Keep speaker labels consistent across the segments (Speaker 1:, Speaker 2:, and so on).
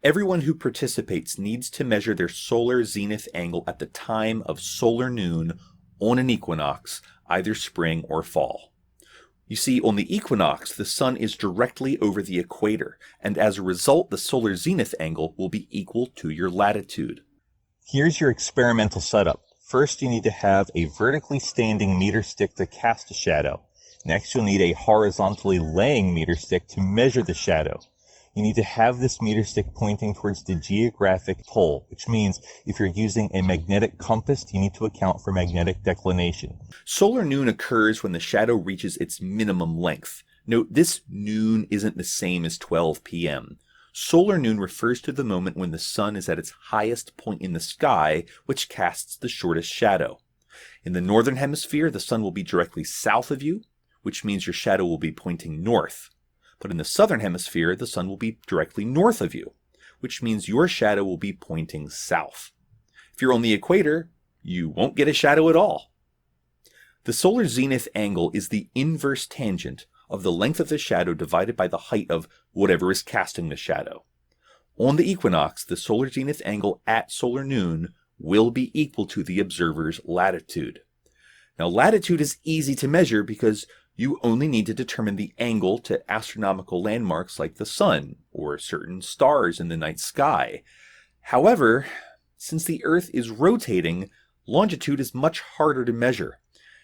Speaker 1: Everyone who participates needs to measure their solar zenith angle at the time of solar noon on an equinox, either spring or fall. You see, on the equinox, the sun is directly over the equator, and as a result, the solar zenith angle will be equal to your latitude.
Speaker 2: Here's your experimental setup. First, you need to have a vertically standing meter stick to cast a shadow. Next, you'll need a horizontally laying meter stick to measure the shadow. You need to have this meter stick pointing towards the geographic pole, which means if you're using a magnetic compass, you need to account for magnetic declination.
Speaker 1: Solar noon occurs when the shadow reaches its minimum length. Note, this noon isn't the same as 12 p.m. Solar noon refers to the moment when the sun is at its highest point in the sky, which casts the shortest shadow. In the northern hemisphere, the sun will be directly south of you, which means your shadow will be pointing north. But in the southern hemisphere, the sun will be directly north of you, which means your shadow will be pointing south. If you're on the equator, you won't get a shadow at all. The solar zenith angle is the inverse tangent of the length of the shadow divided by the height of whatever is casting the shadow. On the equinox, the solar zenith angle at solar noon will be equal to the observer's latitude. Now, latitude is easy to measure because you only need to determine the angle to astronomical landmarks like the sun or certain stars in the night sky. However, since the Earth is rotating, longitude is much harder to measure.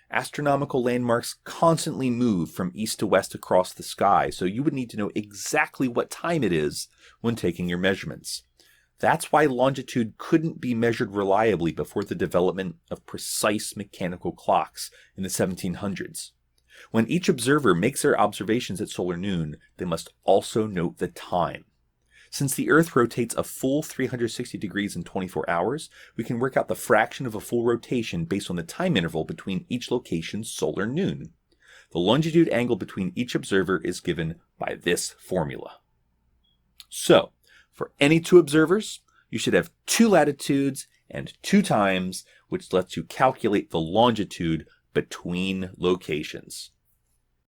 Speaker 1: Astronomical landmarks constantly move from east to west across the sky, so you would need to know exactly what time it is when taking your measurements. That's why longitude couldn't be measured reliably before the development of precise mechanical clocks in the 1700s. When each observer makes their observations at solar noon, they must also note the time. Since the Earth rotates a full 360 degrees in 24 hours, we can work out the fraction of a full rotation based on the time interval between each location's solar noon. The longitude angle between each observer is given by this formula. So, for any two observers, you should have two latitudes and two times, which lets you calculate the longitude between locations.